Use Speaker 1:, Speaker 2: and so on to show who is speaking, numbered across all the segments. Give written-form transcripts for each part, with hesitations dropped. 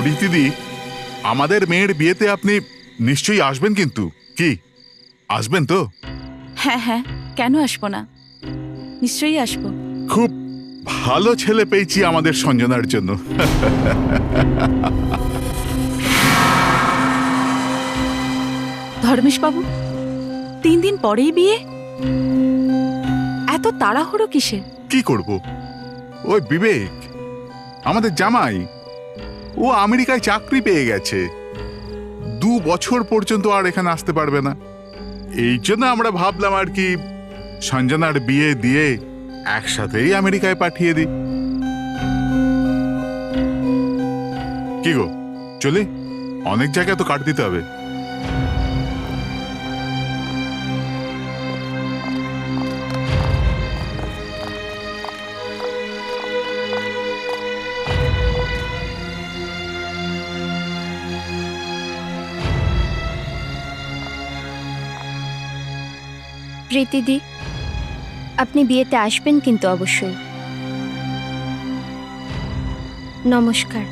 Speaker 1: প্রীতিদি, আমাদের মেয়ের বিয়েতে আপনি নিশ্চয়ই আসবেন, কিন্তু কি আসবেন তো?
Speaker 2: হ্যাঁ হ্যাঁ, কেন আসবো না, নিশ্চয়ই আসবো।
Speaker 1: খুব ভালো ছেলে পেয়েছি আমাদের সঞ্জনার জন্য।
Speaker 2: ধর্মেশ বাবু, 3 দিন পরেই বিয়ে? এত তাড়াহুড়ো কিসে?
Speaker 1: কি করব, ওই বিবেক আমাদের জামাই, ও আমেরিকায় চাকরি পেয়ে গেছে, 2 বছর পর্যন্ত আর এখানে আসতে পারবে না। এই জন্য আমরা ভাবলাম আর কি সঞ্জনার বিয়ে দিয়ে একসাথেই আমেরিকায় পাঠিয়ে দিই। কি গো, চলি? অনেক জায়গায় তো কাট দিতে হবে।
Speaker 3: প্রীতিদি, আপনি বিয়েতে আসবেন কিন্তু অবশ্যই। নমস্কার।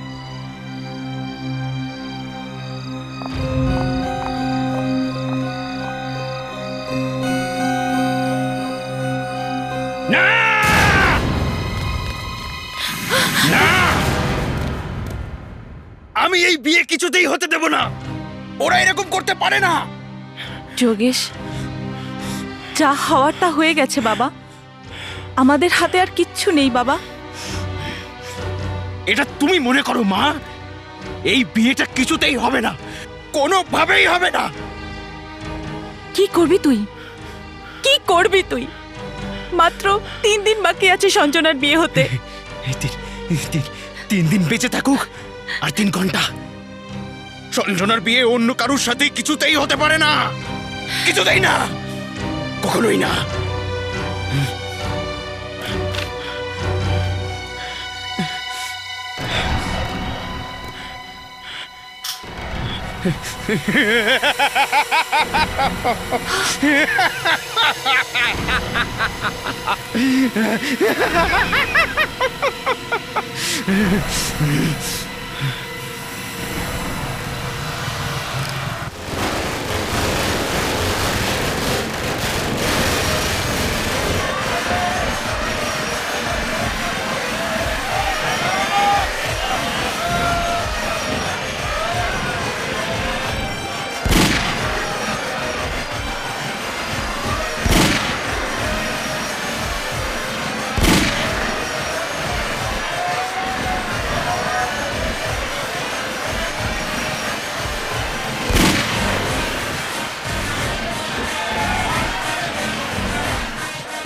Speaker 4: আমি এই বিয়ে কিছুতেই হতে দেব না। ওরা এরকম করতে পারে না।
Speaker 2: যোগেশ, যা হওয়ার তা হয়ে গেছে বাবা, আমাদের হাতে আর কিচ্ছু নেই বাবা।
Speaker 4: এটা তুমি মনে করো মা? এই বিয়েটা কিছুতেই হবে না, কোনোভাবেই হবে না।
Speaker 2: কি করবি তুই, কি করবি তুই? মাত্র 3 দিন বাকি আছে সঞ্জনার বিয়ে হতে।
Speaker 4: 3 দিন বেঁচে থাকুক আর 3 ঘন্টা, সঞ্জনার বিয়ে অন্য কারুর সাথে কিছুতেই হতে পারে না, কিছুতেই না, কখনোই না।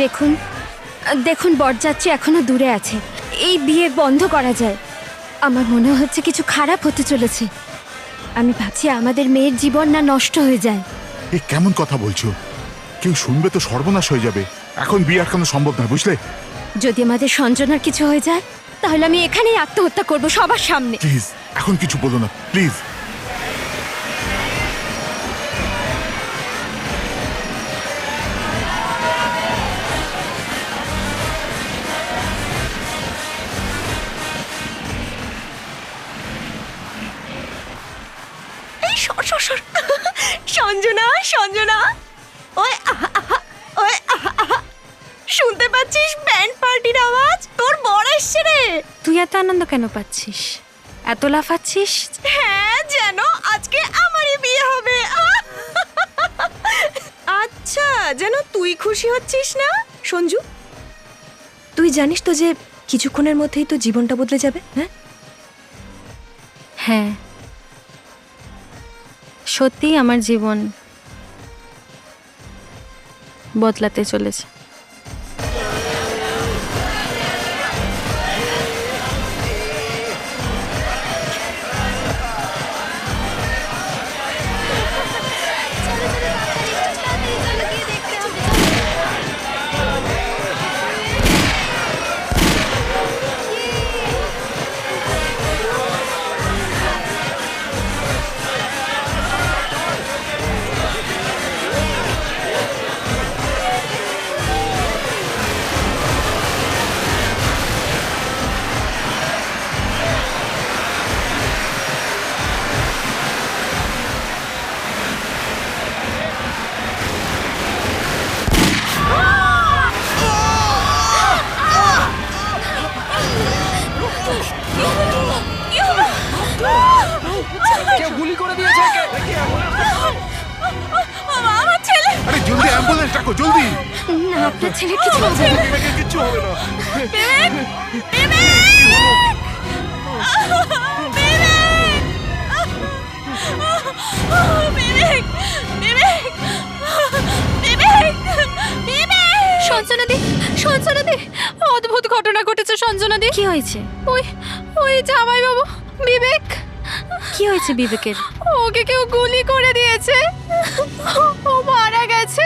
Speaker 3: দেখুন দেখুন, বরযাত্রী এখনো দূরে আছে। এই বিয়ে বন্ধ করা যায়। আমার মনে হচ্ছে কিছু খারাপ হতে চলেছে। আমি ভাবছি আমাদের মেয়ের জীবন না নষ্ট হয়ে যায়।
Speaker 1: এ কেমন কথা বলছো? কেউ শুনবে তো সর্বনাশ হয়ে যাবে। এখন বিয়ে আটকানো সম্ভব নয়, বুঝলে?
Speaker 3: যদি আমাদের সঞ্জনার কিছু হয়ে যায় তাহলে আমি এখানেই আত্মহত্যা করব সবার সামনে।
Speaker 1: প্লিজ এখন কিছু বলো না, প্লিজ।
Speaker 2: সঞ্জনা, সঞ্জনা, ওই ওই শুনতে পাচ্ছিস ব্যান্ড পার্টির আওয়াজ? তোর বর এসছে রে।
Speaker 3: তুই এত আনন্দ কেন পাচ্ছিস, এত লাফাচ্ছিস?
Speaker 2: হ্যাঁ, যেন আজকে আমারই বিয়ে হবে। আচ্ছা, যেন তুই খুশি হচ্ছিস না সঞ্জু? তুই জানিস তো যে কিছুক্ষণের মধ্যেই তো জীবনটা বদলে যাবে। হ্যাঁ
Speaker 3: হ্যাঁ, সত্যি আমার জীবন বদলাতে চলেছে।
Speaker 1: ডাকো জলদি।
Speaker 3: না, আপনার ছেলে কিছু হবে না।
Speaker 1: বিবেকের কিচ্ছু হবে না।
Speaker 5: সঞ্জনাদি, সঞ্জনাদি, অদ্ভুত ঘটনা ঘটেছে সঞ্জনাদি।
Speaker 3: কি হয়েছে?
Speaker 5: ওই ওই জামাই বাবু বিবেক,
Speaker 3: কি হয়েছে বিবেকের?
Speaker 5: ওকে কেউ গুলি করে দিয়েছে, ও মারা গেছে।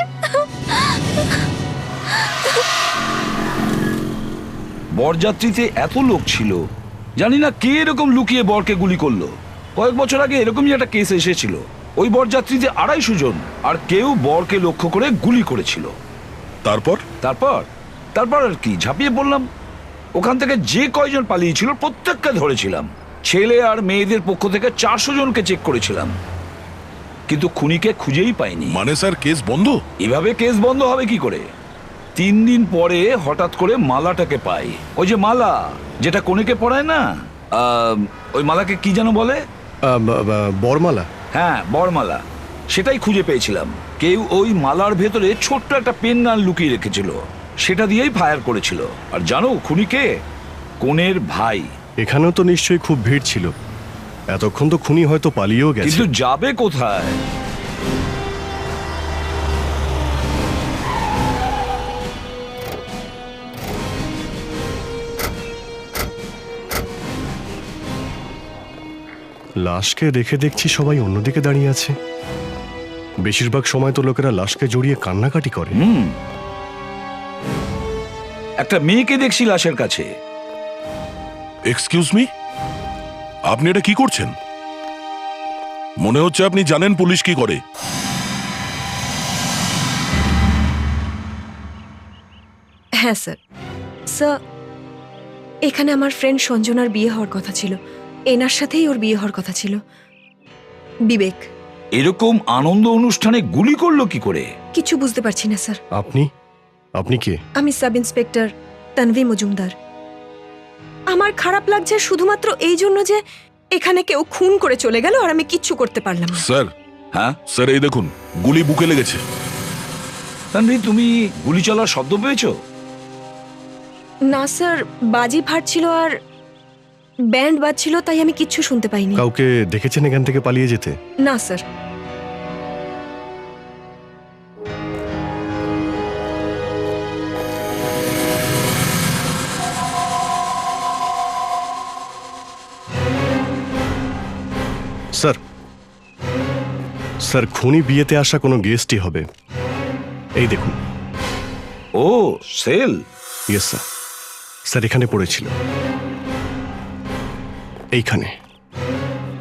Speaker 6: বরযাত্রীতে এত লোক ছিল, জানি না কে এরকম লুকিয়ে বরকে গুলি করলো। কয়েক বছর আগে এরকমই একটা কেস এসেছিল, ওই বরযাত্রীতে 250 জন, আর কেউ বরকে লক্ষ্য করে গুলি করেছিল।
Speaker 1: তারপর
Speaker 6: তারপর তারপর আর কি, ঝাঁপিয়ে পড়লাম। ওখান থেকে যে কয়জন পালিয়েছিল প্রত্যেককে ধরেছিলাম। ছেলে আর মেয়েদের পক্ষ থেকে 400 জনকে চেক করেছিলাম, কিন্তু খুনিকে খুঁজেই পাইনি।
Speaker 1: মানে স্যার কেস বন্ধ?
Speaker 6: এভাবে কেস বন্ধ হবে কি করে? 3 দিন পরে হঠাৎ করে মালাটাকে পাই। ওই যে মালা যেটা কনেকে পরায় না, ওই মালাকে কি যেন বলে?
Speaker 7: বরমালা।
Speaker 6: হ্যাঁ, বরমালা। সেটাই খুঁজে পেয়েছিলাম। কেউ ওই মালার ভেতরে ছোট্ট একটা পেন গান লুকিয়ে রেখেছিল, সেটা দিয়েই ফায়ার করেছিল। আর জানো খুনিকে? কনের ভাই।
Speaker 7: এখানেও তো নিশ্চয়ই খুব ভিড় ছিল, এতক্ষণ তো খুনি হয়তো পালিয়েও গেছে।
Speaker 6: কিন্তু যাবে কোথায়?
Speaker 7: লাশকে রেখে দেখছি সবাই অন্যদিকে দাঁড়িয়ে আছে। বেশিরভাগ সময় তো লোকেরা লাশকে জড়িয়ে কান্নাকাটি করে।
Speaker 6: একটা মেয়েকে দেখছি লাশের কাছে।
Speaker 8: এক্সকিউজ মি, আপনি এটা কি করছেন? মনে হচ্ছে আপনি জানেন পুলিশ কি করে।
Speaker 2: হ্যাঁ স্যার। স্যার, এখানে আমার ফ্রেন্ড সঞ্জনার বিয়ে হওয়ার কথা ছিল, এনার সাথেই ওর বিয়ে হওয়ার কথা ছিল। বিবেক
Speaker 6: এরকম আনন্দ অনুষ্ঠানে গুলি করলো কি করে?
Speaker 2: কিছু বুঝতে পারছি না স্যার।
Speaker 7: আপনি কে?
Speaker 2: আমি সাব ইন্সপেক্টর তানভি মজুমদার। আমার খারাপ লাগছে শুধুমাত্র এই জন্য যে এখানে কেউ খুন করে চলে গেল আর আমি কিচ্ছু করতে পারলাম না।
Speaker 8: স্যার,
Speaker 6: হ্যাঁ
Speaker 8: স্যার এই দেখুন, গুলি বুকে লেগেছে।
Speaker 6: তানভি, তুমি গুলি চলার শব্দ পেয়েছো?
Speaker 2: না স্যার, বাজি ফাটছিল আর ব্যান্ড বাজছিল, তাই আমি কিচ্ছু শুনতে পাইনি।
Speaker 7: কাউকে দেখেছেন এখান থেকে পালিয়ে যেতে?
Speaker 2: না স্যার।
Speaker 7: স্যার, স্যার খুনি বিয়েতে আসা কোনো গেস্টই হবে। এই দেখুন।
Speaker 6: ও, সেল।
Speaker 7: Yes sir. স্যার এখানে পড়েছিল, এইখানে।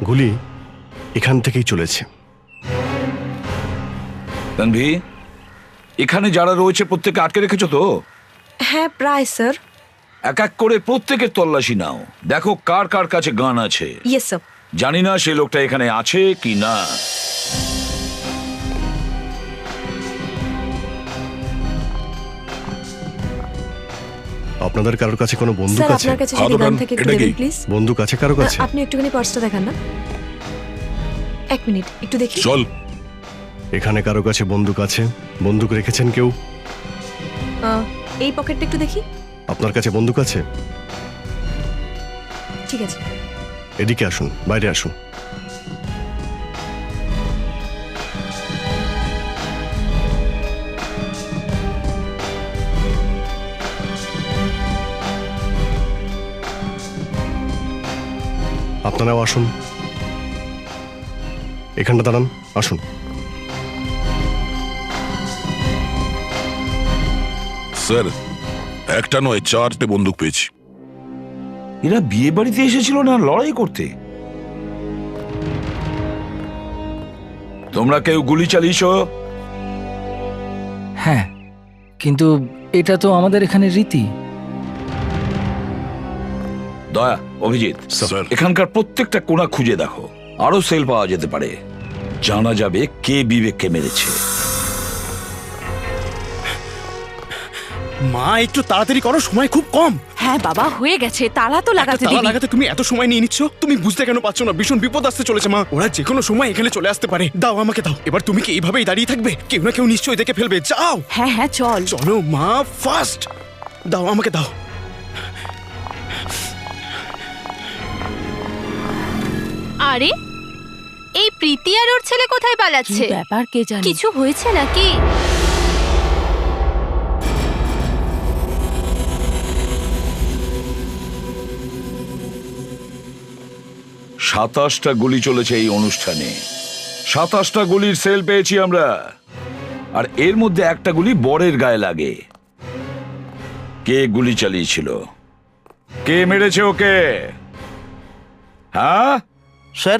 Speaker 7: গুলি এখান থেকেই চলেছে।
Speaker 6: তানভি, এখানে যারা রয়েছে প্রত্যেকে আটকে রেখেছো তো?
Speaker 2: হ্যাঁ প্রায় স্যার।
Speaker 6: এক এক করে প্রত্যেকের তল্লাশি নাও, দেখো কার কার কাছে গান আছে।
Speaker 2: Yes sir.
Speaker 6: জানি না সে লোকটা এখানে আছে কি না।
Speaker 7: আপনাদের কারোর কাছে কোনো বন্দুক
Speaker 2: স্যার
Speaker 7: আছে?
Speaker 2: আপনার কাছে
Speaker 8: হাত
Speaker 2: যদি গান
Speaker 8: ওঠান,
Speaker 2: থাকে একটু
Speaker 8: এটা
Speaker 2: দেবেন
Speaker 8: কি?
Speaker 2: প্লিজ।
Speaker 7: বন্দুক আছে কারো কাছে?
Speaker 2: আপনি একটুখানি পার্সটা দেখান না। 1 মিনিট একটু দেখি।
Speaker 8: চল।
Speaker 7: এখানে কারো কাছে বন্দুক আছে? বন্দুক রেখেছেন কেউ?
Speaker 2: এই পকেটটা একটু দেখি।
Speaker 7: আপনার কাছে বন্দুক আছে?
Speaker 2: ঠিক আছে।
Speaker 7: এদিকে আসুন, বাইরে আসুন। আপনারাও আসুন, এখানটা দাঁড়ান, আসুন।
Speaker 8: স্যার, একটা নয় 4টে বন্দুক পেয়েছি।
Speaker 6: এরা বিয়ে বাড়িতে এসেছিল না লড়াই করতে? তোমরা কেউ গুলি চালিয়েছো?
Speaker 9: হ্যাঁ, কিন্তু এটা তো আমাদের এখানে রীতি।
Speaker 6: দয়া, অভিজিৎ,
Speaker 8: স্যার।
Speaker 6: এখানকার প্রত্যেকটা কোণা খুঁজে দেখো, আরো সেল পাওয়া যেতে পারে। জানা যাবে কে বিবেককে মেরেছে।
Speaker 4: মা একটু তাড়াতাড়ি করো, সময় খুব কম।
Speaker 5: হ্যাঁ বাবা, হয়ে গেছে, তালা তো লাগাতে
Speaker 4: তালা
Speaker 5: দিবি।
Speaker 4: লাগাতে তুমি এত সময় নিয়ে নিচ্ছ, তুমি বুঝতে কেন পারছো না? ভীষণ বিপদ আসতে চলেছে মা, ওরা যে কোনো সময় এখানে চলে আসতে পারে। দাও আমাকে দাও। এবার তুমি কি এইভাবেই দাঁড়িয়ে থাকবে? কেউ না কেউ নিশ্চয়ই দেখে ফেলবে। যাও
Speaker 5: হ্যাঁ হ্যাঁ চল।
Speaker 4: চলো মা, ফাস্ট দাও আমাকে দাও।
Speaker 5: আরে এই প্রীতি আর ওর ছেলে কোথায় পালাচ্ছে?
Speaker 2: ব্যাপার কে জানে।
Speaker 5: কিছু হয়েছে নাকি?
Speaker 6: সাতাশটা গুলি চলেছে এই অনুষ্ঠানে। 27টা গুলির সেল পেয়েছি আমরা, আর এর মধ্যে একটা গুলি বরের গায়ে লাগে। কে গুলি চালিয়েছিল? কে মেরেছে ওকে? হ্যাঁ
Speaker 10: স্যার,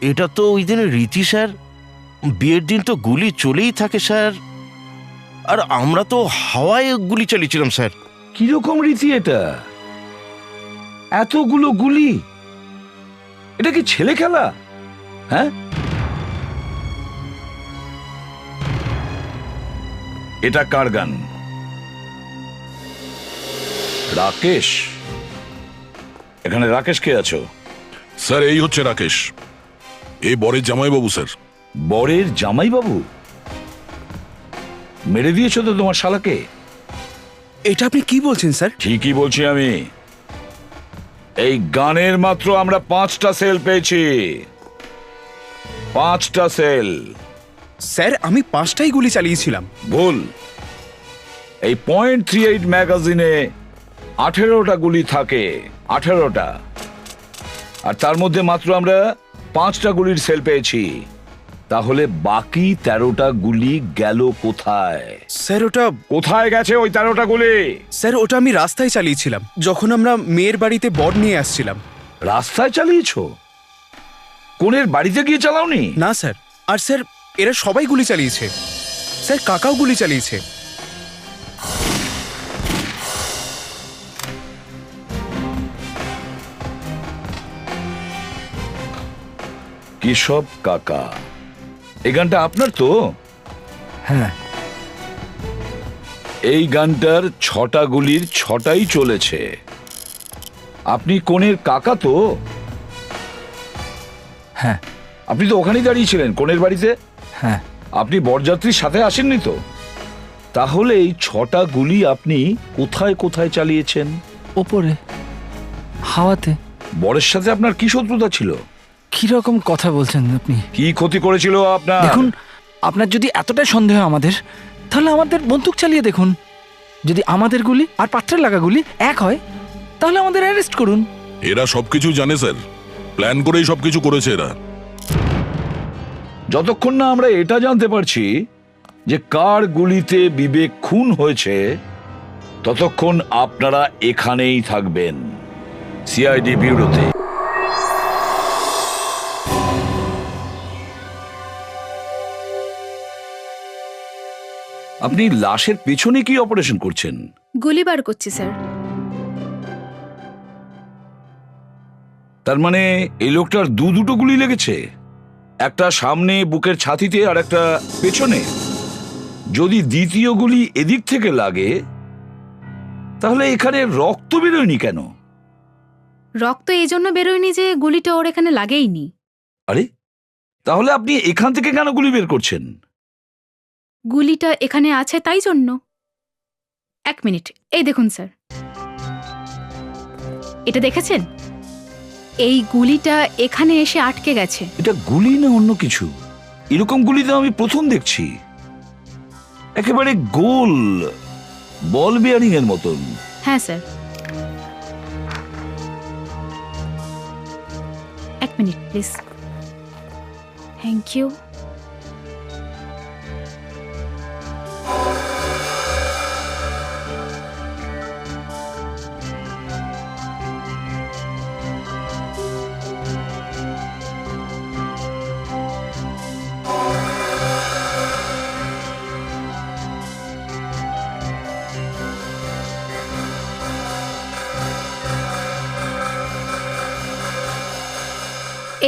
Speaker 10: এটা তো ওই দিনের রীতি স্যার। বিয়ের দিন তো গুলি চলেই থাকে স্যার, আর আমরা তো হাওয়ায় গুলি চালিয়েছিলাম স্যার।
Speaker 6: কিরকম রীতি এটা? এতগুলো গুলি, এটা কি ছেলে খেলা? হ্যাঁ, এটা কার গান? রাকেশ? এখানে রাকেশ কে আছো?
Speaker 8: স্যার এই হচ্ছে রাকেশ, এই বরের জামাইবাবু স্যার।
Speaker 6: বরের জামাইবাবু? মেরে দিয়েছো তো তোমার শালাকে?
Speaker 4: এটা আপনি কি বলছেন স্যার?
Speaker 6: ঠিকই বলছি আমি। এই গানের মাত্র আমরা 5টা সেল পেয়েছি। 5টা সেল।
Speaker 4: স্যার আমি 5টাই গুলি চালিয়েছিলাম।
Speaker 6: ভুল। এই .38 ম্যাগাজিনে 18টা গুলি থাকে, 18টা, আর তার মধ্যে মাত্র আমরা 5টা গুলির সেল পেয়েছি। তাহলে বাকি 13টা গুলি গেল কোথায়?
Speaker 4: স্যার ওটা
Speaker 6: কোথায় গেছে ওই 13টা গুলি?
Speaker 4: স্যার ওটা আমি রাস্তায় চালিয়েছিলাম, যখন আমরা মেয়ের বাড়িতে বর নিয়ে আসছিলাম।
Speaker 6: রাস্তায় চালিয়েছো? কোনের বাড়িতে গিয়ে চালাওনি?
Speaker 4: না স্যার। আর স্যার এরা সবাই গুলি চালিয়েছে স্যার, কাকাও গুলি চালিয়েছে।
Speaker 6: কেশব কাকা, এই গানটা আপনার তো?
Speaker 9: হ্যাঁ,
Speaker 6: এই গানটার 6টা গুলির 6টাই চলেছে। আপনি কোনের কাকা তো?
Speaker 9: হ্যাঁ,
Speaker 6: আপনি তো ওখানেই দাঁড়িয়েছিলেন কোনের বাড়িতে।
Speaker 9: হ্যাঁ।
Speaker 6: আপনি বরযাত্রীর সাথে আসেননি তো? তাহলে এই 6টা গুলি আপনি কোথায় কোথায় চালিয়েছেন?
Speaker 9: ওপরে হাওয়াতে।
Speaker 6: বরের সাথে আপনার কি শত্রুতা ছিল?
Speaker 9: কিরকম কথা বলছেন আপনি?
Speaker 6: কি ক্ষতি করেছিল আপনার?
Speaker 9: দেখুন, আপনার যদি এতটাই সন্দেহ আমাদের, তাহলে আমাদের বন্দুক চালিয়ে দেখুন। যদি আমাদের গুলি আর পাত্রের লাগা গুলি এক হয়, তাহলে আমাদের অ্যারেস্ট করুন।
Speaker 8: এরা সবকিছু জানে স্যার, প্ল্যান করেই সবকিছু করেছে এরা।
Speaker 6: যতক্ষণ না আমরা এটা জানতে পারছি যে কার গুলিতে বিবেক খুন হয়েছে, ততক্ষণ আপনারা এখানেই থাকবেন, সিআইডি ব্যুরোতে। আপনি লাশের পেছনে কি অপারেশন করছেন?
Speaker 5: গুলি বার করছি স্যার।
Speaker 6: তার মানে এই লোকটার দুটো গুলি লেগেছে, একটা সামনে বুকের ছাতিতে আর একটা পেছনে। যদি দ্বিতীয় গুলি এদিক থেকে লাগে, তাহলে এখানে রক্ত বেরোয়নি কেন?
Speaker 5: রক্ত এই জন্য বেরোয়নি যে গুলিটা ওর এখানে লাগেইনি।
Speaker 6: আরে, তাহলে আপনি এখান থেকে কেন গুলি বের করছেন?
Speaker 5: গুলিটা এখানে আছে তাই জন্য। 1 মিনিট, এই দেখুন স্যার, এটা দেখেছেন? এই গুলিটা এখানে এসে আটকে গেছে।
Speaker 6: এটা গুলি না অন্য কিছু? এরকম গুলি তো আমি প্রথম দেখছি, একেবারে গোল বল বিয়ারিং এর মতন।
Speaker 5: হ্যাঁ sir. 1 minute please. Thank you.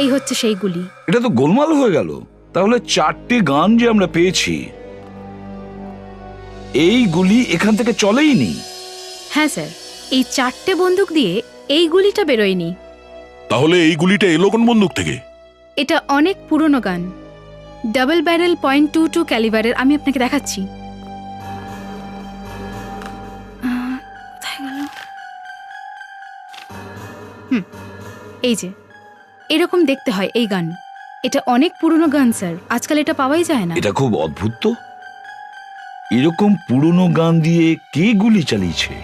Speaker 5: এই হচ্ছে সেই গুলি।
Speaker 6: এটা তো গোলমাল হয়ে গেল। তাহলে 4টে গান যে আমরা পেয়েছি, এই গুলি এখান থেকে চলেইনি।
Speaker 5: হ্যাঁ স্যার, এই 4টে বন্দুক দিয়ে এই গুলিটা বেরোয়নি।
Speaker 8: তাহলে এই গুলিটা এলো কোন বন্দুক থেকে?
Speaker 5: এটা অনেক পুরনো গান, ডাবল ব্যারেল .22 ক্যালিবারের। আমি আপনাকে দেখাচ্ছি। কোথায় গেল? এই যে এরকম দেখতে হয় এই গান। এটা অনেক পুরনো গান স্যার, আজকাল এটা পাওয়াই যায় না।
Speaker 6: এটা খুব অদ্ভুত তো। এরকম পুরনো গান দিয়ে কে গুলি চালিয়েছে?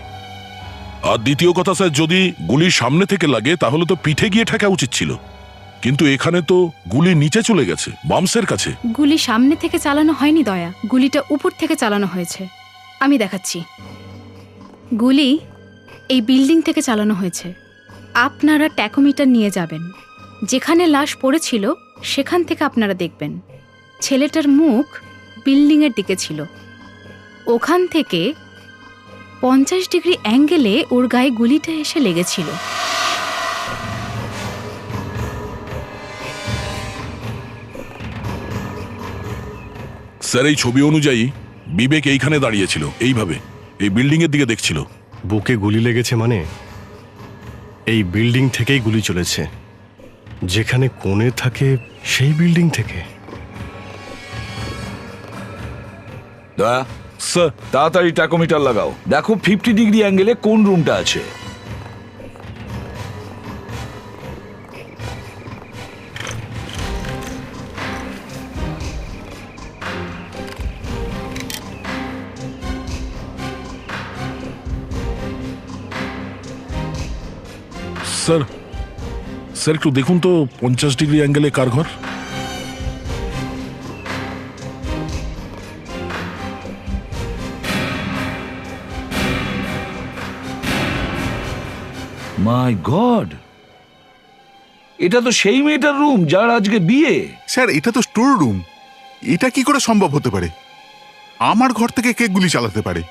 Speaker 8: আর দ্বিতীয় কথা স্যার, যদি গুলি সামনে থেকে লাগে তাহলে তো পিঠে গিয়ে ঠেকা উচিত ছিল, কিন্তু এখানে তো গুলি নিচে চলে গেছে, বামসের কাছে।
Speaker 5: গুলি সামনে থেকে চালানো হয়নি দয়া, গুলিটা উপর থেকে চালানো হয়েছে। আমি দেখাচ্ছি। গুলি এই বিল্ডিং থেকে চালানো হয়েছে। আপনারা ট্যাকোমিটার নিয়ে যাবেন, যেখানে লাশ পড়েছিল সেখান থেকে আপনারা দেখবেন ছেলেটার মুখ বিল্ডিংয়ের দিকে ছিল। ওখান থেকে 50 ডিগ্রি অ্যাঙ্গেলে ওর গায়ে গুলিটা এসে লেগেছিল।
Speaker 8: স্যার, এই ছবি অনুযায়ী বিবেক এইখানে দাঁড়িয়েছিল, এইভাবে এই বিল্ডিং এর দিকে দেখছিল।
Speaker 7: বুকে গুলি লেগেছে মানে এই বিল্ডিং থেকেই গুলি চলেছে। যেখানে কোণে থাকে সেই বিল্ডিং থেকে।
Speaker 6: দয়া,
Speaker 8: স্যার,
Speaker 6: তাড়াতাড়ি ট্যাকোমিটার লাগাও, দেখো 50 ডিগ্রি অ্যাঙ্গেলে কোন রুমটা আছে।
Speaker 8: স্যার, স্যার একটু দেখুন তো 50 ডিগ্রি অ্যাঙ্গেলে কার ঘর?
Speaker 6: মাই গড, এটা তো সেই মেয়েটার রুম যার আজকে বিয়ে।
Speaker 1: স্যার, এটা তো স্টোর রুম, এটা কি করে সম্ভব হতে পারে? আমার ঘর থেকে কে গুলি চালাতে পারে?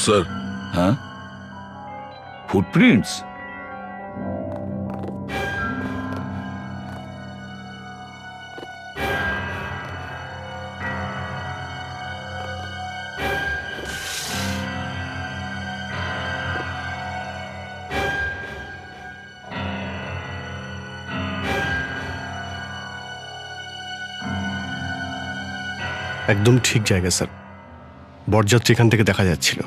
Speaker 8: স্যার,
Speaker 6: হ্যাঁ, ফুটপ্রিন্টস।
Speaker 7: একদম ঠিক জায়গা স্যার, বরযাত্রী এখান থেকে দেখা যাচ্ছিল।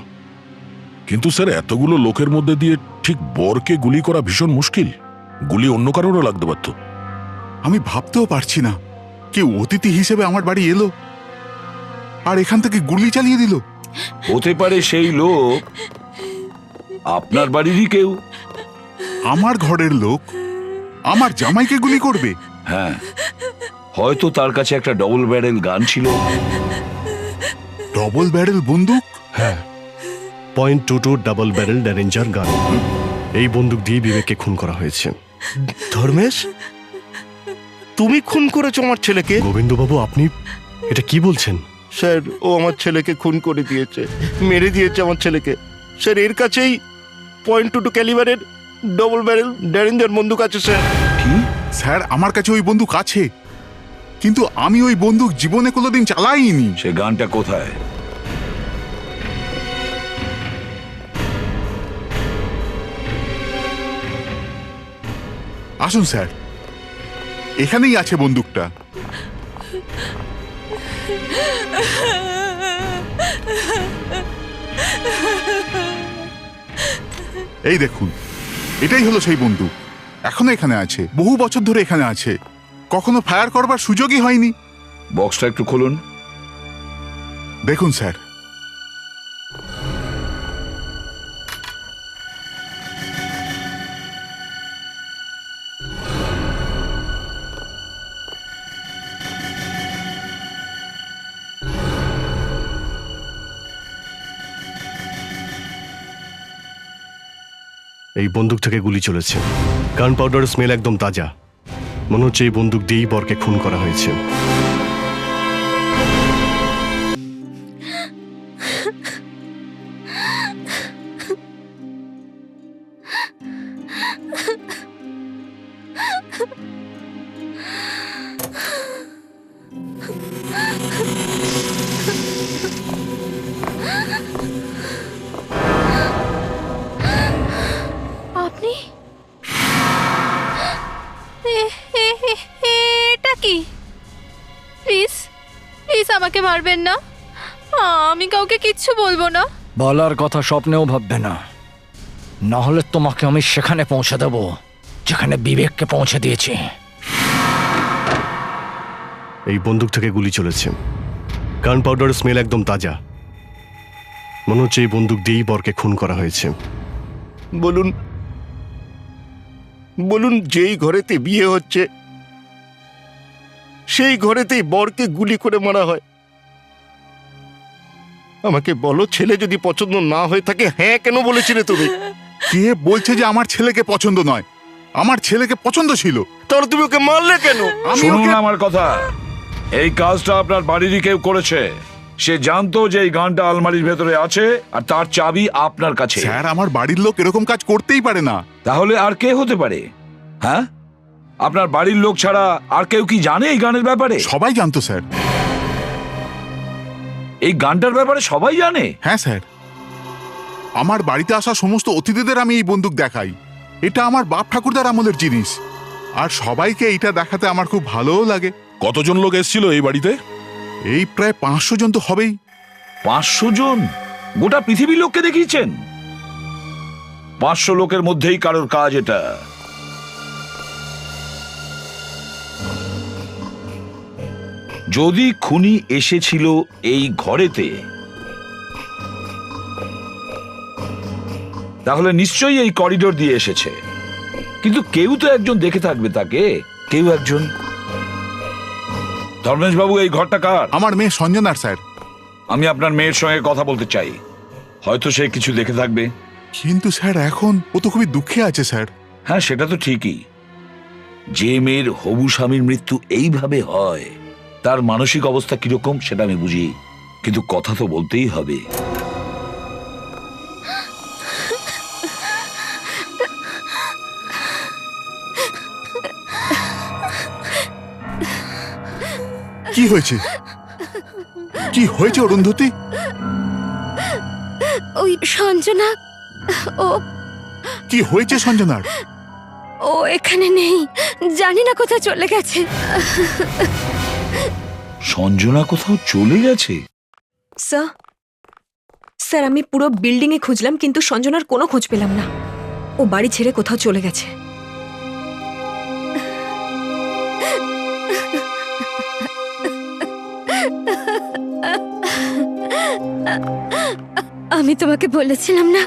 Speaker 8: কিন্তু স্যার এতগুলো লোকের মধ্যে দিয়ে ঠিক বরকে গুলি করা ভীষণ মুশকিল। গুলি অন্য কারোরও লাগতে পারত।
Speaker 1: আমি ভাবতেও পারছি না, কেউ অতিথি হিসেবে আমার বাড়ি এলো আর এখান থেকে গুলি চালিয়ে দিল।
Speaker 6: হতে পারে সেই লোক আপনার বাড়িরই কেউ।
Speaker 1: আমার ঘরের লোক আমার জামাইকে গুলি করবে?
Speaker 6: হ্যাঁ, হয়তো তার কাছে একটা ডবল ব্যারেল গান ছিল।
Speaker 1: ডবল ব্যারেল বন্দুক?
Speaker 7: হ্যাঁ, .22 ডাবল ব্যারেল ড্যারেঞ্জার গান। এই বন্দুক দিয়ে বিবেককে খুন করা হয়েছে।
Speaker 10: ধর্মেশ, তুমি খুন করেছো আমার ছেলেকে?
Speaker 7: গোবিন্দবাবু, আপনি এটা কি বলছেন?
Speaker 10: স্যার, ও আমার ছেলেকে খুন করে দিয়েছে, মেরে দিয়েছে আমার ছেলেকে। স্যার, এর কাছেই .22 ক্যালিবারের ডবল ব্যারেল ড্যারেঞ্জার বন্দুক আছে স্যার।
Speaker 6: কি?
Speaker 1: স্যার, আমার কাছে ওই বন্দুক আছে, কিন্তু আমি ওই বন্দুক জীবনে কোনোদিন চালাইনি।
Speaker 6: সে গানটা কোথায়?
Speaker 1: আসুন স্যার, এখানেই আছে বন্দুকটা। এই দেখুন, এটাই হলো সেই বন্দুক। এখনো এখানে আছে, বহু বছর ধরে এখানে আছে, কখনো ফায়ার করবার সুযোগই হয়নি।
Speaker 6: বক্সটা একটু খুলুন।
Speaker 1: দেখুন স্যার,
Speaker 7: এই বন্দুক থেকে গুলি চলেছে। গান পাউডারের স্মেল একদম তাজা। মনে হচ্ছে এই বন্দুক দিয়েই বরকে খুন করা হয়েছে।
Speaker 11: মারবেন না? আমি কাউকে কিচ্ছু বলবো না।
Speaker 9: বলার কথা স্বপ্নেও ভাববে না, না হলে তোমাকে আমি সেখানে পৌঁছে দেব যেখানে বিবেককে পৌঁছে দিয়েছি।
Speaker 7: এই বন্দুক থেকে গুলি চলেছে। গান পাউডারের স্মেল একদম তাজা। মনে হচ্ছে এই বন্দুক দিয়েই বরকে খুন করা হয়েছে।
Speaker 10: বলুন বলুন, যেই ঘরেতে বিয়ে হচ্ছে সেই ঘরেতেই বরকে গুলি করে মারা হয়। আমাকে বলো, ছেলে যদি পছন্দ না হয়ে থাকে হ্যাঁ কেন বলেছিলে তুমি?
Speaker 1: কে বলছে যে আমার ছেলেকে পছন্দ নয়? আমার ছেলেকে পছন্দ ছিল।
Speaker 10: তাহলে তুমি ওকে মারলে কেন?
Speaker 1: আমি
Speaker 6: শুনুন
Speaker 1: ওকে
Speaker 6: আমার কথা, এই কাজটা আপনার বাড়িরই কেউ করেছে। সে জানতো যে এই গানটা আলমারির ভেতরে আছে আর তার চাবি আপনার কাছে।
Speaker 1: স্যার, আমার বাড়ির লোক এরকম কাজ করতেই পারে না।
Speaker 6: তাহলে আর কে হতে পারে? হ্যাঁ, আপনার বাড়ির লোক ছাড়া আর কেউ কি জানে এই গানের ব্যাপারে?
Speaker 1: সবাই জানতো স্যার।
Speaker 6: এই গানটার ব্যাপারে সবাই জানে?
Speaker 1: হ্যাঁ স্যার, আমার বাড়িতে আসা সমস্ত অতিথিদের আমি এই বন্দুক দেখাই। এটা আমার বাপ ঠাকুরদার আমলের জিনিস, আর সবাইকে এইটা দেখাতে আমার খুব ভালোও লাগে।
Speaker 8: কতজন লোক এসেছিল এই বাড়িতে?
Speaker 1: এই প্রায় 500 জন তো হবেই।
Speaker 6: 500 জন? গোটা পৃথিবীর লোককে দেখিয়েছেন? 500 লোকের মধ্যেই কারোর কাজ এটা। যদি খুনি এসেছিল এই ঘরেতে, তাহলে নিশ্চয়ই এই করিডোর দিয়ে এসেছে। কিন্তু কেউ তো একজন দেখে থাকবে তাকে, কেউ একজন। ধর্মেশ বাবু, এই ঘরটা কার?
Speaker 1: আমার মেয়ে সঞ্জনার স্যার।
Speaker 6: আমি আপনার মেয়ের সঙ্গে কথা বলতে চাই, হয়তো সে কিছু দেখে থাকবে।
Speaker 1: কিন্তু স্যার, এখন ও তো খুবই দুঃখে আছে স্যার।
Speaker 6: হ্যাঁ, সেটা তো ঠিকই। যে মেয়ের হবু স্বামীর মৃত্যু এইভাবে হয়, তার মানসিক অবস্থা কিরকম সেটা আমি বুঝি, কিন্তু কথা তো বলতেই হবে।
Speaker 1: কি হয়েছে? কি হয়েছে অরুন্ধতী?
Speaker 3: ওই সঞ্জনা, ও
Speaker 1: কি হয়েছে সঞ্জনার?
Speaker 3: ও এখানে নেই, জানি না কোথায় চলে গেছে।
Speaker 6: সঞ্জনা কোথাও চলে গেছে?
Speaker 2: স্যার, স্যার আমি পুরো বিল্ডিং এ খুঁজলাম, কিন্তু সঞ্জনার কোনো খোঁজ পেলাম না। ও বাড়ি ছেড়ে কোথাও চলে গেছে।
Speaker 3: আমি তোমাকে বলেছিলাম না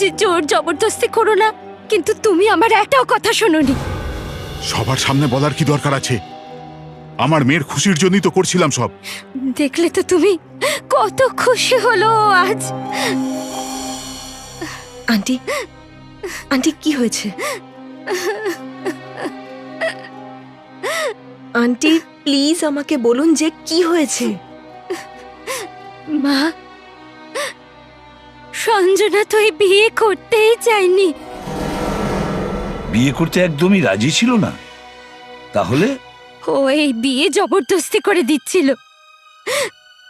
Speaker 3: যে জোর জবরদস্তি করো না, কিন্তু তুমি আমার একটাও কথা শোনোনি।
Speaker 1: সবার সামনে বলার কি দরকার আছে? আমার মেয়ের খুশির জন্যই তো করছিলাম সব।
Speaker 3: দেখলে তো তুমি কত খুশি হলো আজ।
Speaker 2: আন্টি, আন্টি কি হয়েছে? আন্টি প্লিজ আমাকে বলুন যে কি হয়েছে।
Speaker 3: মা, সঞ্জনা তো এই বিয়ে করতেই চায়নি।
Speaker 6: বিয়ে করতে একদমই রাজি ছিল না? তাহলে
Speaker 3: ও এই বিয়ে জবরদস্তি করে দিচ্ছিল,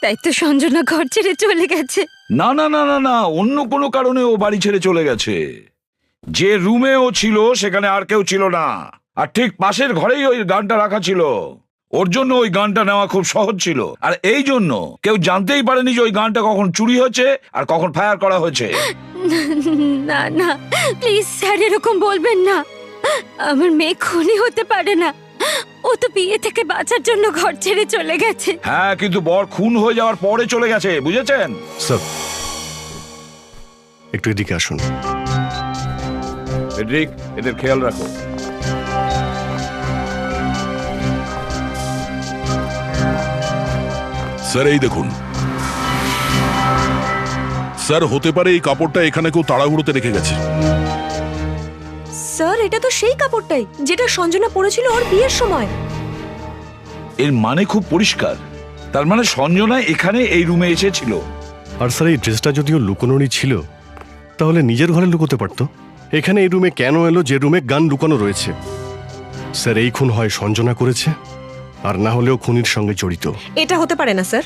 Speaker 3: তাই তো সঞ্জনা ঘর ছেড়ে চলে গেছে।
Speaker 6: না না না না না, অন্য কোনো কারণে ও বাড়ি ছেড়ে চলে গেছে। যে রুমে ও ছিল সেখানে আর কেউ ছিল না, আর ঠিক পাশের ঘরেই ওই গানটা রাখা ছিল। ওর জন্য ওই গানটা নেওয়া খুব সহজ ছিল, আর এই জন্য কেউ জানতেই পারেনি যে ওই গানটা কখন চুরি হয়েছে আর কখন ফায়ার করা হয়েছে।
Speaker 3: না না, প্লিজ স্যার এরকম বলবেন না। আমার মেয়ে খুনি হতে পারে না, ও তো বিয়ে থেকে বাঁচার জন্য ঘর ছেড়ে চলে গেছে।
Speaker 6: হ্যাঁ, কিন্তু বর খুন হয়ে যাওয়ার পরে চলে গেছে, বুঝেছেন?
Speaker 7: স্যার, একটু এদিকে আসুন।
Speaker 6: ফেডরিক, এদের খেয়াল রাখো।
Speaker 8: স্যার এই দেখুন। স্যার, হতে পারে এই কাপড়টা এখানে কেউ তাড়াহুড়োতে রেখে গেছে।
Speaker 2: স্যার এটা তো সেই কাপড়টাই যেটা সঞ্জনা পরেছিল ওর বিয়ের সময়।
Speaker 6: এর মানে খুব পরিষ্কার, তার মানে সঞ্জনা এখানে এই রুমে এসেছিল।
Speaker 7: আর স্যার, এই ড্রেসটা যদিও লুকোনোরই ছিল, তাহলে নিজের ঘরে লুকোতে পারতো। এখানে এই রুমে কেন এলো যে রুমে গান লুকানো রয়েছে? স্যার, এই খুন হয় সঞ্জনা করেছে, আর না হলেও খুনির সঙ্গে জড়িত।
Speaker 2: এটা হতে পারে না স্যার।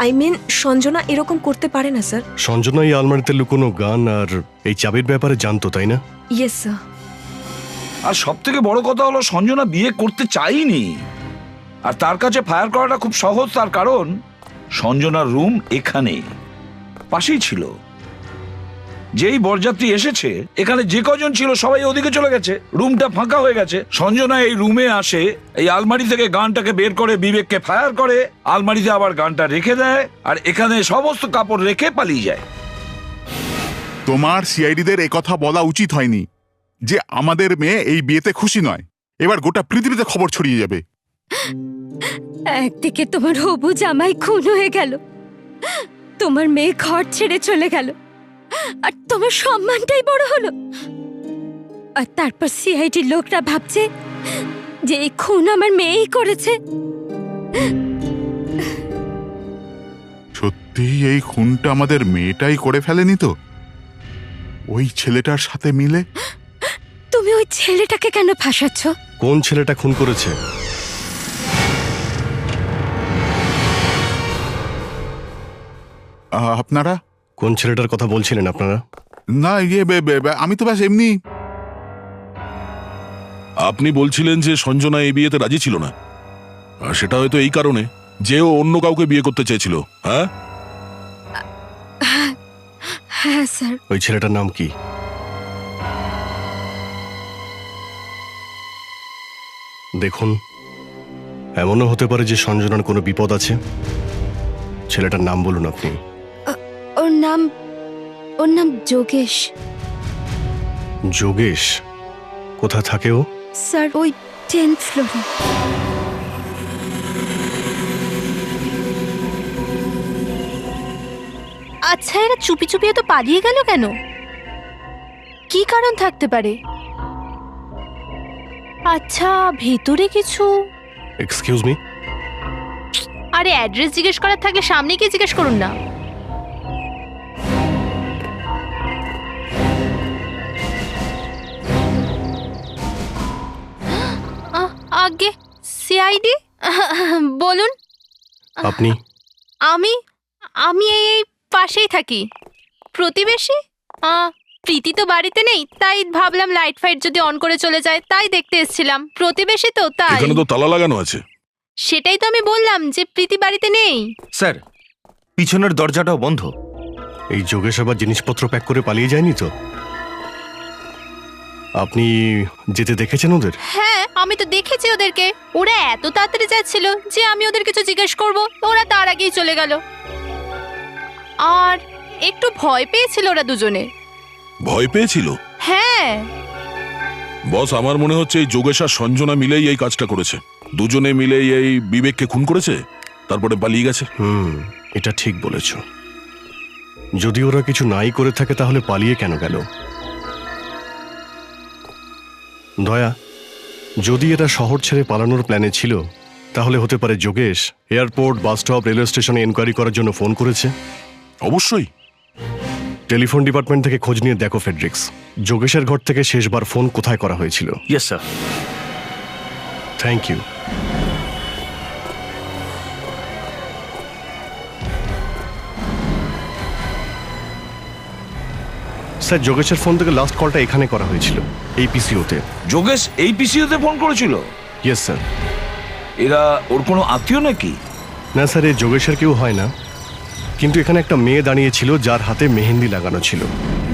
Speaker 2: আই মিন সঞ্জনা এরকম করতে পারে না স্যার।
Speaker 7: সঞ্জনা এই আলমারিতে লুকোনো গান আর এই চাবির ব্যাপারে জানতো, তাই না?
Speaker 2: Yes sir.
Speaker 6: আর সব থেকে বড় কথা হলো সঞ্জনা বিয়ে করতে চাইনি। আর তার কাছে ফায়ার করাটা খুব সহজ, তার কারণ সঞ্জনার রুম এখানে পাশেই ছিল। যেই বরযাত্রী এসেছে এখানে যে কজন ছিল সবাই ওদিকে চলে গেছে, রুমটা ফাঁকা হয়ে গেছে। সঞ্জনা এই রুমে আসে, এই আলমারি থেকে গানটাকে বের করে বিবেককে ফায়ার করে, আলমারিতে আবার গানটা রেখে দেয়, আর এখানে সমস্ত কাপড় রেখে পালিয়ে যায়।
Speaker 1: তোমার সিআইডিদের কথা বলা উচিত হয়নি যে আমাদের মেয়ে এই বিয়েতে খুশি নয়। এবার গোটা পৃথিবীতে খবর ছড়িয়ে যাবে।
Speaker 3: একদিকে তোমার হবু জামাই খুন হয়ে গেল, তোমার মেয়ে ঘর ছেড়ে চলে গেল, আর তোমার সম্মানটাই বড় হলো। আর তারপর সিআইডি লোকরা ভাবছে যে এই খুন আমার মেয়েই করেছে।
Speaker 1: সত্যি এই খুনটা আমাদের মেয়েটাই করে ফেলেনি তো? ওই ছেলেটার সাথে মিলে?
Speaker 3: তুমি ওই ছেলেটাকে কেন ফাঁসাচ্ছ?
Speaker 7: কোন ছেলেটা খুন করেছে?
Speaker 1: আপনারা
Speaker 7: কোন ছেলেটার কথা বলছিলেন আপনারা?
Speaker 1: না, আমি তো ব্যাস এমনি।
Speaker 8: আপনি বলছিলেন যে সঞ্জনা এই বিয়েতে রাজি ছিল না, আর সেটা হয়তো এই কারণে যে ও অন্য কাউকে বিয়ে করতে চেয়েছিল। হ্যাঁ
Speaker 3: হ্যাঁ স্যার।
Speaker 7: ওই ছেলেটার নাম কি? দেখুন, এমনও হতে পারে যে সঞ্জনার কোনো বিপদ আছে। ছেলেটার নাম বলুন আপনি।
Speaker 3: ওর নাম যোগেশ।
Speaker 7: যোগেশ? কোথায় থাকে ও?
Speaker 3: স্যার ওই 10th ফ্লোরে।
Speaker 11: আচ্ছা, এরা চুপি চুপি তো পালিয়ে গেল কেন? কি কারণ থাকতে পারে? আচ্ছা, ভেতরে কিছু?
Speaker 7: Excuse me?
Speaker 11: আরে অ্যাড্রেস জিজ্ঞেস করার থাকলে সামনে গিয়ে জিজ্ঞেস করুন না। আগে সিআইডি বলুন।
Speaker 7: আপনি?
Speaker 11: আমি এই পাশেই থাকি, প্রতিবেশী। প্রীতি তো বাড়িতে নেই, তাই ভাবলাম লাইট ফাইট যদি অন করে চলে যায়, তাই দেখতে এসেছিলাম। প্রতিবেশী তো, তাই।
Speaker 8: এখানে তো তালা লাগানো আছে।
Speaker 11: সেটাই তো আমি বললাম যে প্রীতি বাড়িতে নেই।
Speaker 10: স্যার, পিছনের দরজাটাও বন্ধ।
Speaker 7: এই যোগেশ আবার জিনিসপত্র প্যাক করে পালিয়ে যায়নি তো? আপনি যেতে দেখেছেন ওদের?
Speaker 11: হ্যাঁ, আমি তো দেখেছি ওদেরকে। ওরা এত তাড়াতাড়ি যাচ্ছিল যে আমি ওদের কিছু জিজ্ঞেস করব, ওরা তার আগেই চলে গেল। আর একটু ভয় পেয়েছিল ওরা দুজনে।
Speaker 8: ভয় পেয়েছিল?
Speaker 11: হ্যাঁ
Speaker 8: বস, আমার মনে হচ্ছে এই যোগেশ আর সঞ্জনা মিলেই এই কাজটা করেছে। দুজনে মিলেই এই বিবেককে খুন করেছে, তারপরে পালিয়ে গেছে।
Speaker 7: এটা ঠিক বলেছ। যদি ওরা কিছু নাই করে থাকে তাহলে পালিয়ে কেন গেল? দয়া, যদি এটা শহর ছেড়ে পালানোর প্ল্যানে ছিল তাহলে হতে পারে Yogesh airport, bus stop, railway স্টেশনে এনকোয়ারি করার জন্য ফোন করেছে।
Speaker 8: অবশ্যই।
Speaker 7: টেলিফোন ডিপার্টমেন্ট থেকে খোঁজ নিয়ে দেখো ফেডরিক্স, যোগেশের ঘর থেকে শেষবার ফোন কোথায় করা হয়েছিল।
Speaker 10: Yes sir.
Speaker 7: Thank you. Sir, যোগেশের ফোন থেকে লাস্ট কলটা এখানে করা হয়েছিল, এই পিসিওতে।
Speaker 6: যোগেশ এই পিসিওতে ফোন করেছিল?
Speaker 7: Yes sir.
Speaker 6: এরা ওর কোনো আত্মীয় নাকি?
Speaker 7: না স্যার, এই যোগেশের কেউ হয় না, কিন্তু এখানে একটা মেয়ে দাঁড়িয়েছিল যার হাতে মেহেন্দি লাগানো ছিল।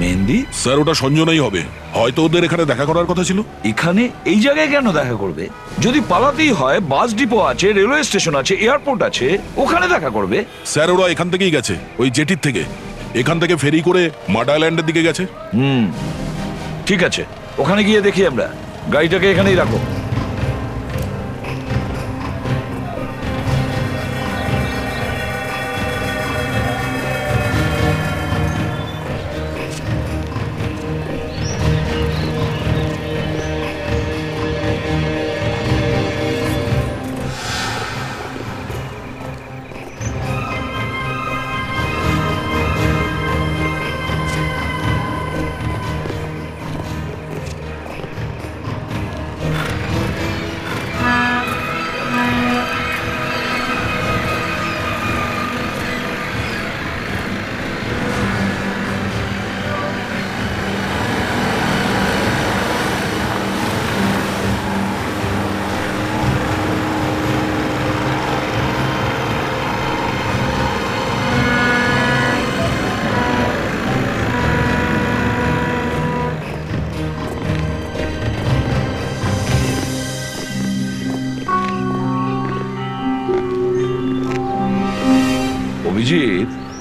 Speaker 6: মেহেন্দি?
Speaker 8: স্যার, ওটা সঞ্জনাই হবে। হয়তো ওদের এখানে দেখা করার কথা ছিল।
Speaker 6: এখানে এই জায়গায় কেন দেখা করবে? যদি পালাতেই হয়, বাস ডিপো আছে, রেলওয়ে স্টেশন আছে, এয়ারপোর্ট আছে, ওখানে দেখা করবে।
Speaker 8: স্যার, ওরা এখান থেকেই গেছে, ওই জেটির থেকে। এখান থেকে ফেরি করে মাড আইল্যান্ডের দিকে গেছে।
Speaker 6: ঠিক আছে, ওখানে গিয়ে দেখি আমরা। গাড়িটাকে এখানেই রাখো।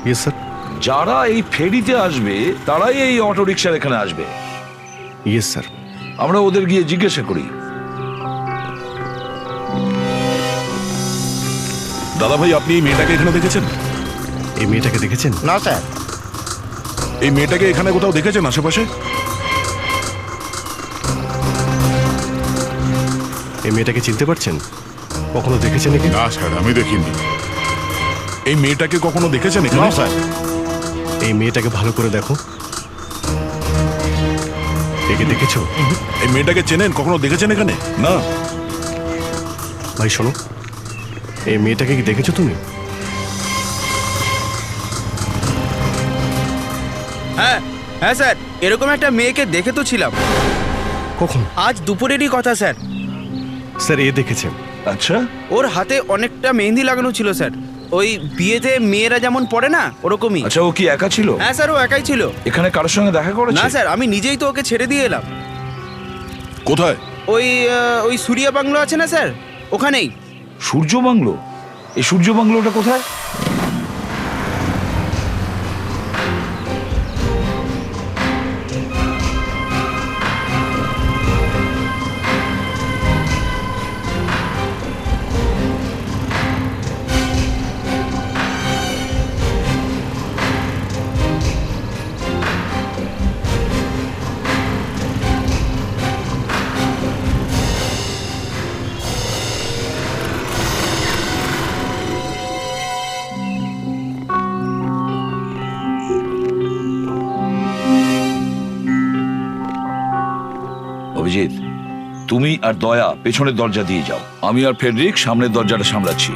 Speaker 7: Yes sir.
Speaker 6: যারা এই ফেরিতে আসবে তারাই এই অটো রিক্সার এখানে আসবে।
Speaker 7: Yes sir.
Speaker 6: আমরা ওদের গিয়ে জিজ্ঞাসা করি।
Speaker 8: দাদা ভাই, আপনি এই মেয়েটাকে এখানে দেখেছেন?
Speaker 7: এই মেয়েটাকে দেখেছেন?
Speaker 10: না স্যার।
Speaker 8: এই মেয়েটাকে এখানে কোথাও দেখেছেন আশেপাশে?
Speaker 7: এই মেয়েটাকে চিনতে পারছেন? কখনো দেখেছেন একে?
Speaker 1: না স্যার, আমি দেখিনি।
Speaker 8: এই মেয়েটাকে কখনো দেখেছেন এখানে?
Speaker 10: না স্যার।
Speaker 7: এই মেয়েটাকে ভালো করে দেখো। একে দেখেছো?
Speaker 8: এই মেয়েটাকে চেনেন? কখনো দেখেছেন এখানে? না।
Speaker 7: ভাই শোনো, এই মেয়েটাকে কি দেখেছো তুমি?
Speaker 4: হ্যাঁ হ্যাঁ স্যার, এরকম একটা মেয়েকে দেখে তো ছিলাম।
Speaker 7: কখন?
Speaker 4: আজ দুপুরেরই কথা স্যার।
Speaker 7: স্যার এ দেখেছেন?
Speaker 6: আচ্ছা,
Speaker 4: ওর হাতে অনেকটা মেহেন্দি লাগানো ছিল স্যার। ওই বিয়েতে মেয়েরা যেমন পড়ে না, ওরকমই।
Speaker 6: আচ্ছা, ও কি একা ছিল?
Speaker 4: হ্যাঁ স্যার, ও একাই ছিল।
Speaker 6: এখানে কারোর সঙ্গে দেখা করেছে?
Speaker 4: না স্যার, আমি নিজেই তো ওকে ছেড়ে দিয়ে এলাম।
Speaker 8: কোথায়?
Speaker 4: ওই সূর্যা বাংলো আছে না স্যার, ওখানেই।
Speaker 6: সূর্য বাংলো? এই সূর্য বাংলোটা কোথায়? অভিজিৎ, তুমি আর দয়া পেছনের দরজা দিয়ে যাও, আমি আর ফেডরিক সামনের দরজাটা সামলাচ্ছি।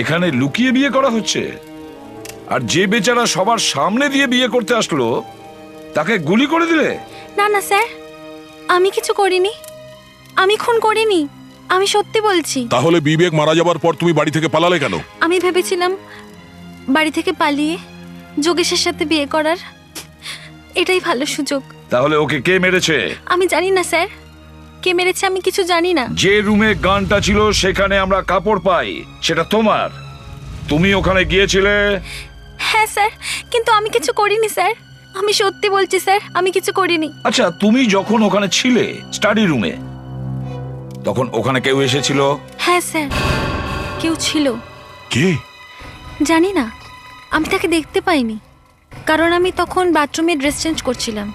Speaker 6: এখানে লুকিয়ে বিয়ে করা হচ্ছে, আর যে বেচারা সবার সামনে দিয়ে বিয়ে করতে আসলো তাকে গুলি করে দিলে?
Speaker 3: না না স্যার, আমি কিছু করিনি, আমি খুন করিনি, আমি সত্যি বলছি।
Speaker 8: তাহলে বিবেক মারা যাবার পর তুমি বাড়ি থেকে পালালে কেন?
Speaker 3: আমি ভেবেছিলাম বাড়ি থেকে পালিয়ে যোগেশের সাথে বিয়ে করার এটাই ভালো সুযোগ।
Speaker 6: তাহলে ওকে কে মেরেছে?
Speaker 3: আমি জানি না স্যার, কে মেরেছে আমি কিছু জানি না।
Speaker 6: যে রুমে গানটা ছিল সেখানে আমরা কাপড় পাই, সেটা তোমার। তুমি ওখানে গিয়েছিলে?
Speaker 3: হ্যাঁ স্যার, কিন্তু আমি কিছু করিনি স্যার, আমি সত্যি বলছি স্যার, আমি কিছু করিনি।
Speaker 6: আচ্ছা, তুমি যখন ওখানে ছিলে স্টাডি রুমে, তখন ওখানে কেউ এসেছিল?
Speaker 3: হ্যাঁ স্যার, কেউ ছিল।
Speaker 8: কে?
Speaker 3: জানি না, আমি তাকে দেখতে পাইনি, কারণ আমি তখন বাথরুমে ড্রেস চেঞ্জ করছিলাম।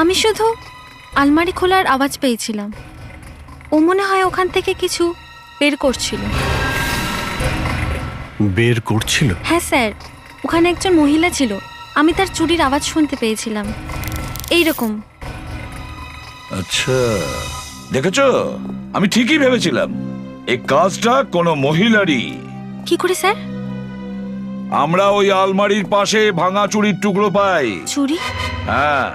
Speaker 3: আমি শুধু আলমারি খোলার আওয়াজ পেয়েছিলাম। ও মনে হয় ওখান থেকে কিছু বের করছিল।
Speaker 7: বের করছিল?
Speaker 3: হ্যাঁ স্যার, ওখানে একজন মহিলা ছিল, আমি তার চুরির আওয়াজ শুনতে পেয়েছিলাম এইরকম।
Speaker 6: আচ্ছা, দেখেছো, আমি ঠিকই ভেবেছিলাম এই কাজটা কোনো মহিলারই।
Speaker 3: কি করে স্যার?
Speaker 6: আমরা ওই আলমারির পাশে ভাঙা চুরির টুকরো পাই।
Speaker 3: চুরি?
Speaker 6: হ্যাঁ,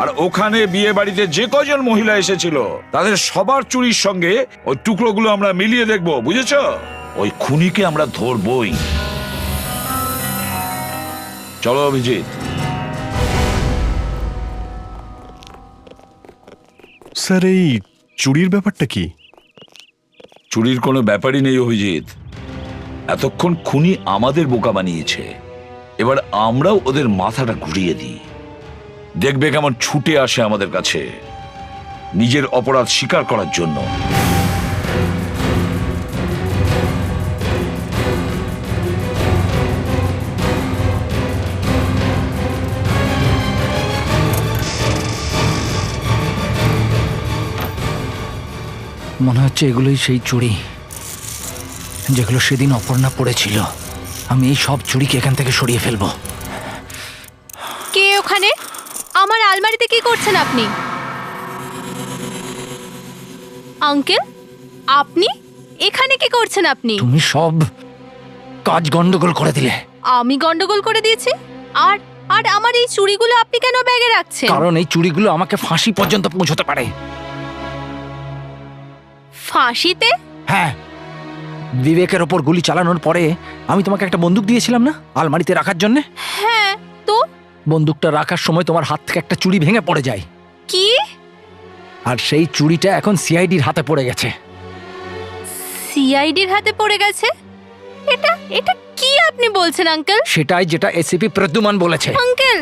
Speaker 6: আর ওখানে বিয়ে বাড়িতে যে কজন মহিলা এসেছিল তাদের সবার চুরির সঙ্গে ওই টুকরোগুলো আমরা মিলিয়ে দেখবো, বুঝেছো? ওই খুনিকে আমরা ধরবই। চলো অভিজিৎ।
Speaker 7: স্যার এই চুরির ব্যাপারটা কি?
Speaker 6: চুরির কোনো ব্যাপারই নেই অভিজিৎ, এতক্ষণ খুনি আমাদের বোকা বানিয়েছে, এবার আমরাও ওদের মাথাটা ঘুরিয়ে দিই। দেখবে কেমন ছুটে আসে আমাদের কাছে নিজের অপরাধ স্বীকার করার জন্য।
Speaker 9: মনে হচ্ছে এগুলোই সেই চুড়ি যেগুলো সেদিন অপর্ণা পড়েছিল। আমি এই সব চুড়িকে এখান থেকে সরিয়ে ফেলবো।
Speaker 11: কে ওখানে? আমার আলমারিতে কি করছেন আপনি? আঙ্কেল, আপনি এখানে কি করছেন আপনি?
Speaker 9: তুমি সব কাজ গন্ডগোল করে দিলে।
Speaker 11: আমি গন্ডগোল করে দিয়েছি? আর আর আমার এই চুড়িগুলো আপনি কেন ব্যাগে রাখছেন?
Speaker 9: কারণ এই চুড়িগুলো আমাকে ফাঁসি পর্যন্ত পৌঁছতে পারে।
Speaker 11: ফাঁসিতে?
Speaker 9: হ্যাঁ, বিবেকের ওপর গুলি চালানোর পরে আমি তোমাকে একটা বন্দুক দিয়েছিলাম না আলমারিতে রাখার জন্য?
Speaker 11: হ্যাঁ, তো
Speaker 9: বন্দুকটা রাখার সময় তোমার হাত থেকে একটা চুড়ি ভেঙে পড়ে যায়।
Speaker 11: কি?
Speaker 9: আর সেই চুড়িটা এখন সিআইডির হাতে পড়ে গেছে।
Speaker 11: সিআইডির হাতে পড়ে গেছে? এটা এটা কি আপনি বলছেন আঙ্কেল?
Speaker 9: সেটাই যেটা এসিপি প্রদ্যুমান বলেছে।
Speaker 11: আঙ্কেল,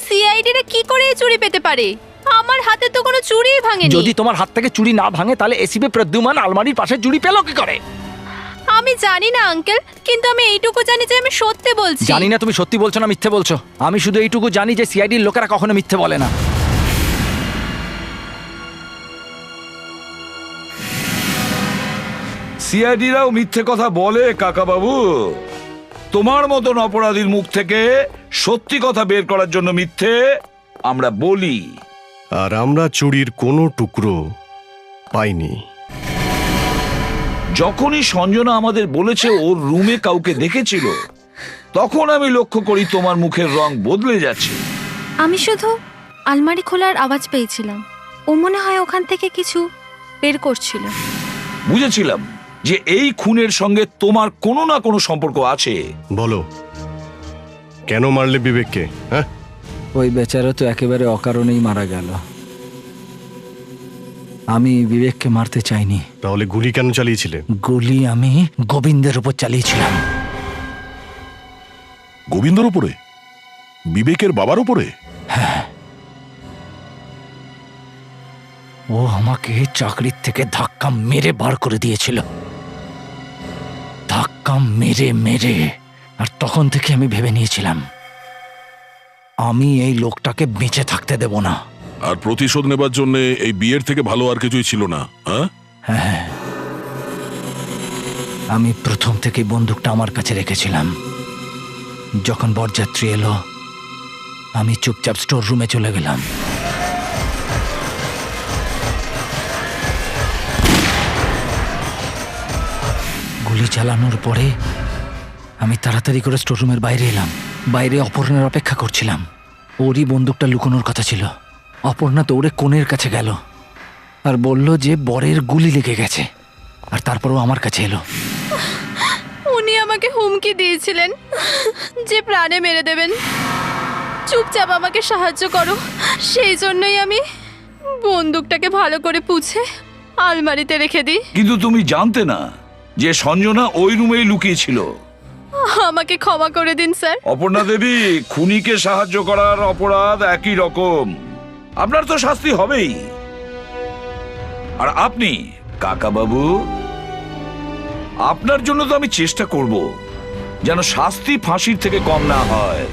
Speaker 11: সিআইডিরা কি করে এই চুড়ি পেতে পারে? আমার হাতে তো কোনো চুড়িই ভাঙেনি।
Speaker 9: যদি তোমার হাত থেকে চুড়ি না ভাঙে তাহলে এসিপি প্রদ্যুমান আলমারির পাশে চুড়ি পেল কি করে?
Speaker 11: আমি জানি না আঙ্কেল, কিন্তু আমি এইটুকু জানি যে আমি সত্যি বলছি।
Speaker 9: জানি না তুমি সত্যি বলছো না মিথ্যে বলছো। আমি শুধু এইটুকু জানি যে সিআইডির লোকেরা কখনো মিথ্যে বলে না।
Speaker 6: সিআইডিরাও মিথ্যে কথা বলে কাকা বাবু। তোমার মতন অপরাধীর মুখ থেকে সত্যি কথা বের করার জন্য মিথ্যে আমরা বলি।
Speaker 7: আর আমরা চুড়ির কোনো টুকরো পাইনি।
Speaker 6: যখনই সঞ্জনা আমাদের বলেছে ওর রুমে কাউকে দেখেছিল, তখন আমি লক্ষ্য করি তোমার মুখের রং বদলে যাচ্ছে।
Speaker 3: আমি শুধু আলমারি খোলার আওয়াজ পেয়েছিলাম। ও মনে হয় ওখান থেকে কিছু বের করছিল।
Speaker 6: বুঝেছিলাম যে এই খুনের সঙ্গে তোমার কোনো না কোনো সম্পর্ক আছে।
Speaker 7: বলো, কেন মারলে বিবেককে? হ্যাঁ,
Speaker 9: ওই বেচারা তো একেবারে অকারণেই মারা গেল। আমি বিবেককে মারতে চাইনি।
Speaker 7: তাহলে গুলি কেন চালিয়েছিলে?
Speaker 9: গুলি আমি গোবিন্দের উপর চালিয়েছিলাম।
Speaker 8: গোবিন্দর উপরে? বিবেকের বাবার উপরে?
Speaker 9: হ্যাঁ, ও আমাকে চাকরির থেকে ধাক্কা মেরে বার করে দিয়েছিল। ধাক্কা মেরে মেরে। আর তখন থেকে আমি ভেবে নিয়েছিলাম আমি এই লোকটাকে বেঁচে থাকতে দেব না।
Speaker 8: আর প্রতিশোধ নেবার জন্য এই বিয়ের থেকে ভালো আর কিছুই ছিল না। হ্যাঁ,
Speaker 9: হ্যাঁ, আমি প্রথম থেকে বন্দুকটা আমার কাছে রেখেছিলাম। যখন বরযাত্রী এলো আমি চুপচাপ স্টোর রুমে চলে গেলাম। গুলি চালানোর পরে আমি তাড়াতাড়ি করে স্টোর রুমের বাইরে এলাম। বাইরে অপর্ণার অপেক্ষা করছিলাম। ওরই বন্দুকটা লুকোনোর কথা ছিল। অপর্ণা দৌড়ে কোণের কাছে গেল আর বলল যে বরের গুলি লেগে গেছে। আর তারপরও আমার কাছে এলো।
Speaker 11: উনি আমাকে হুমকি দিয়েছিলেন যে প্রাণে মেরে দেবেন। চুপচাপ আমাকে সাহায্য করো। সেই জন্যই আমি বন্দুকটাকে ভালো করে পুছে আলমারিতে রেখে দিই।
Speaker 6: কিন্তু তুমি জানতে না যে সঞ্জনা ওই রুমেই লুকিয়েছিল।
Speaker 11: আমাকে ক্ষমা করে দিন স্যার।
Speaker 6: অপর্ণা দেবী, খুনিকে সাহায্য করার অপরাধ একই রকম। আপনার তো শাস্তি হবেই। আর আপনি কাকা বাবু, আপনার জন্য তো আমি চেষ্টা করব যেন শাস্তি ফাঁসির থেকে কম না হয়।